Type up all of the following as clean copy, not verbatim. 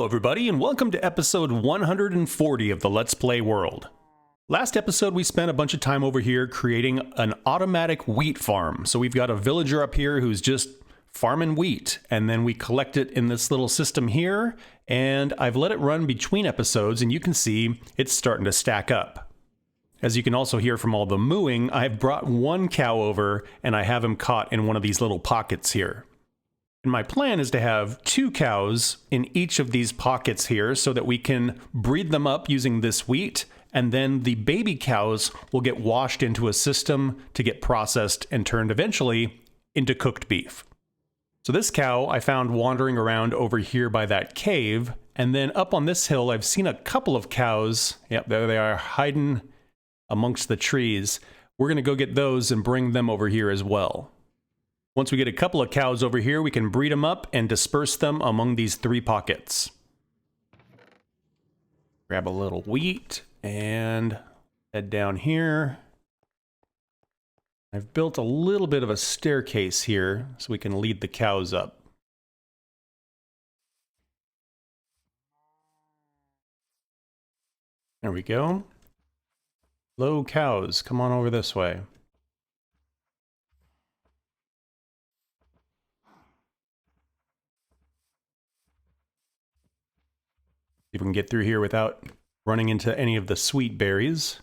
everybody, and welcome to episode 140 of the Let's Play world. Last episode, we spent a bunch of time over here creating an automatic wheat farm. So we've got a villager up here who's just farming wheat, and then we collect it in this little system here, and I've let it run between episodes, and you can see it's starting to stack up. As you can also hear from all the mooing, I've brought one cow over, and I have him caught in one of these little pockets here. And my plan is to have 2 cows in each of these pockets here so that we can breed them up using this wheat, and then the baby cows will get washed into a system to get processed and turned eventually into cooked beef. So this cow I found wandering around over here by that cave, and then up on this hill I've seen a couple of cows. Yep, there they are, hiding amongst the trees. We're going to go get those and bring them over here as well. Once we get a couple of cows over here, we can breed them up and disperse them among these 3 pockets. Grab a little wheat and head down here. I've built a little bit of a staircase here so we can lead the cows up. There we go. Hello, cows. Come on over this way. See if we can get through here without running into any of the sweet berries.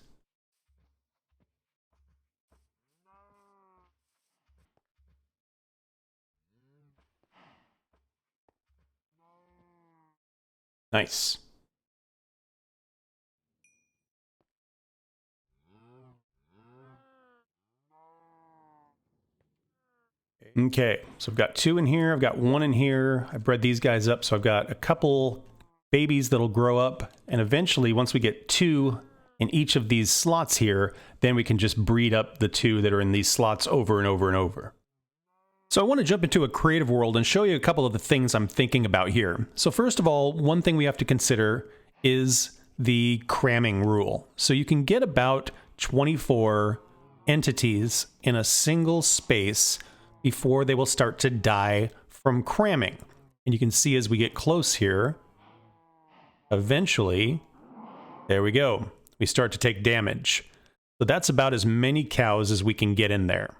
Nice. Okay, so I've got 2 in here, I've got 1 in here. I bred these guys up, so I've got a couple babies that'll grow up, and eventually once we get 2 in each of these slots here, then we can just breed up the 2 that are in these slots over and over and over. So I want to jump into a creative world and show you a couple of the things I'm thinking about here. So first of all, one thing we have to consider is the cramming rule. So you can get about 24 entities in a single space before they will start to die from cramming. And you can see as we get close here, eventually, there we go. We start to take damage. So that's about as many cows as we can get in there.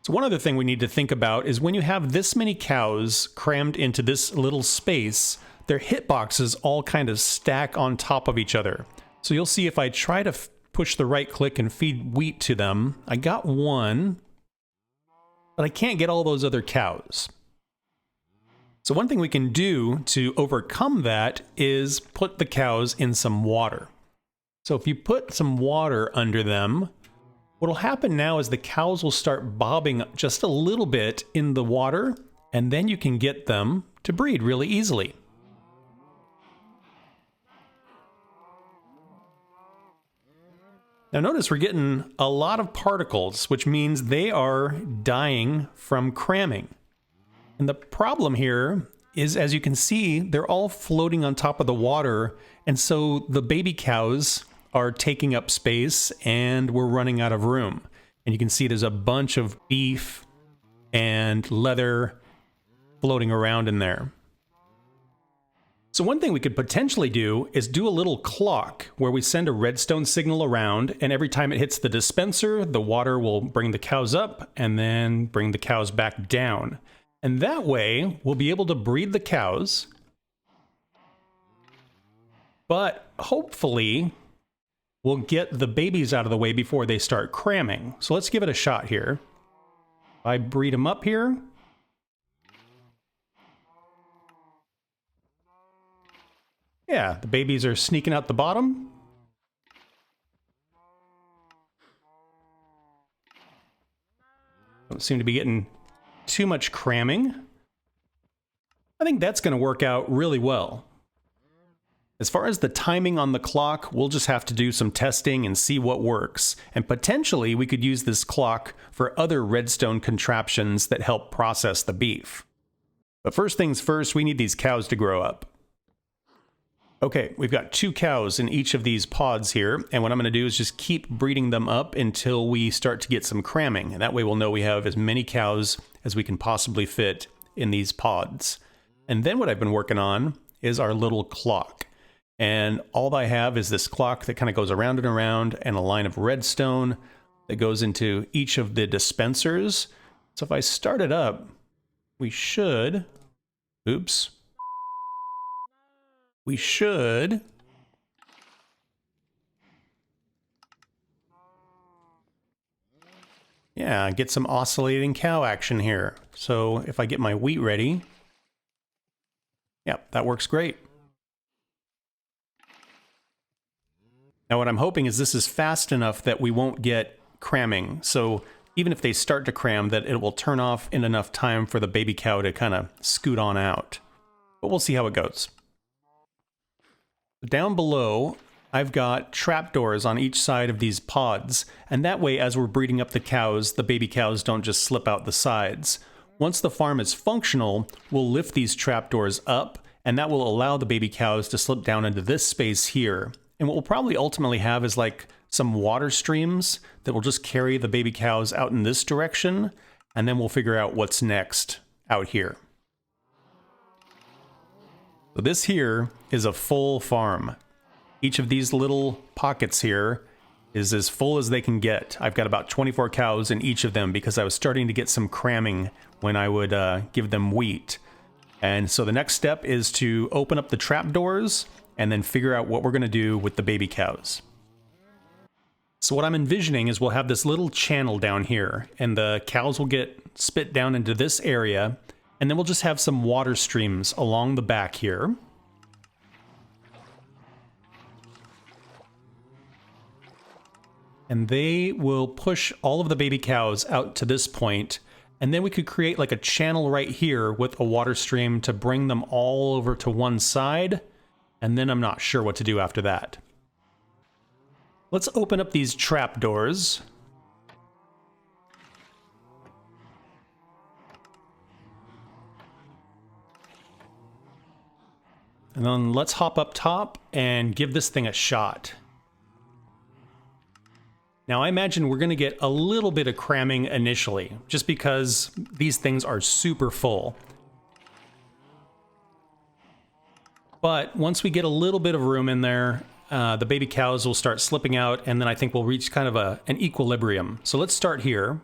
So one other thing we need to think about is when you have this many cows crammed into this little space, their hitboxes all kind of stack on top of each other. So you'll see if I try to push the right click and feed wheat to them, I got 1, but I can't get all those other cows. So one thing we can do to overcome that is put the cows in some water. So if you put some water under them, what'll happen now is the cows will start bobbing just a little bit in the water, and then you can get them to breed really easily. Now notice we're getting a lot of particles, which means they are dying from cramming. And the problem here is, as you can see, they're all floating on top of the water, and so the baby cows are taking up space and we're running out of room. And you can see there's a bunch of beef and leather floating around in there. So one thing we could potentially do is do a little clock where we send a redstone signal around, and every time it hits the dispenser, the water will bring the cows up and then bring the cows back down. And that way, we'll be able to breed the cows, but hopefully we'll get the babies out of the way before they start cramming. So let's give it a shot here. I breed them up here. Yeah, the babies are sneaking out the bottom. Don't seem to be getting too much cramming. I think that's going to work out really well. As far as the timing on the clock, we'll just have to do some testing and see what works. And potentially we could use this clock for other redstone contraptions that help process the beef. But first things first, we need these cows to grow up. Okay, we've got 2 cows in each of these pods here, and what I'm going to do is just keep breeding them up until we start to get some cramming, and that way we'll know we have as many cows as we can possibly fit in these pods. And then what I've been working on is our little clock. And all I have is this clock that kind of goes around and around, and a line of redstone that goes into each of the dispensers. So if I start it up, we should... Oops. We should... Yeah, get some oscillating cow action here. So if I get my wheat ready... Yep, that works great. Now what I'm hoping is this is fast enough that we won't get cramming. So even if they start to cram, that it will turn off in enough time for the baby cow to kind of scoot on out. But we'll see how it goes. Down below, I've got trapdoors on each side of these pods, and that way as we're breeding up the cows, the baby cows don't just slip out the sides. Once the farm is functional, we'll lift these trapdoors up, and that will allow the baby cows to slip down into this space here. And what we'll probably ultimately have is like some water streams that will just carry the baby cows out in this direction, and then we'll figure out what's next out here. So this here is a full farm. Each of these little pockets here is as full as they can get. I've got about 24 cows in each of them because I was starting to get some cramming when I would give them wheat. And so the next step is to open up the trapdoors and then figure out what we're going to do with the baby cows. So what I'm envisioning is we'll have this little channel down here, and the cows will get spit down into this area, and then we'll just have some water streams along the back here. And they will push all of the baby cows out to this point, and then we could create like a channel right here with a water stream to bring them all over to one side, and then I'm not sure what to do after that. Let's open up these trapdoors. And then let's hop up top and give this thing a shot. Now I imagine we're going to get a little bit of cramming initially, just because these things are super full. But once we get a little bit of room in there, the baby cows will start slipping out, and then I think we'll reach kind of an equilibrium. So let's start here.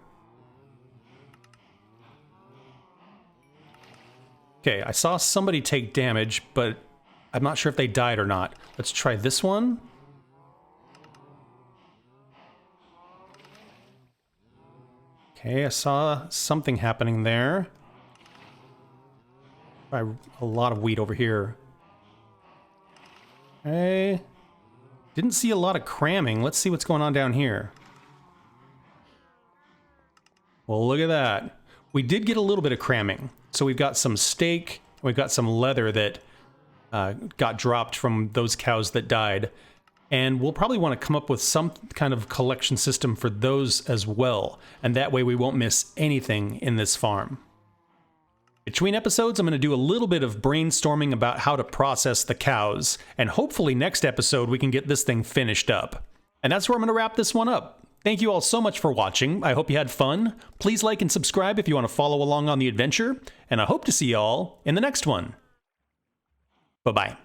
Okay, I saw somebody take damage, but I'm not sure if they died or not. Let's try this one. Okay, I saw something happening there. A lot of wheat over here. Okay. Didn't see a lot of cramming. Let's see what's going on down here. Well, look at that. We did get a little bit of cramming. So we've got some steak, we've got some leather that got dropped from those cows that died. And we'll probably want to come up with some kind of collection system for those as well. And that way we won't miss anything in this farm. Between episodes, I'm going to do a little bit of brainstorming about how to process the cows. And hopefully next episode we can get this thing finished up. And that's where I'm going to wrap this one up. Thank you all so much for watching. I hope you had fun. Please like and subscribe if you want to follow along on the adventure. And I hope to see you all in the next one. Bye-bye.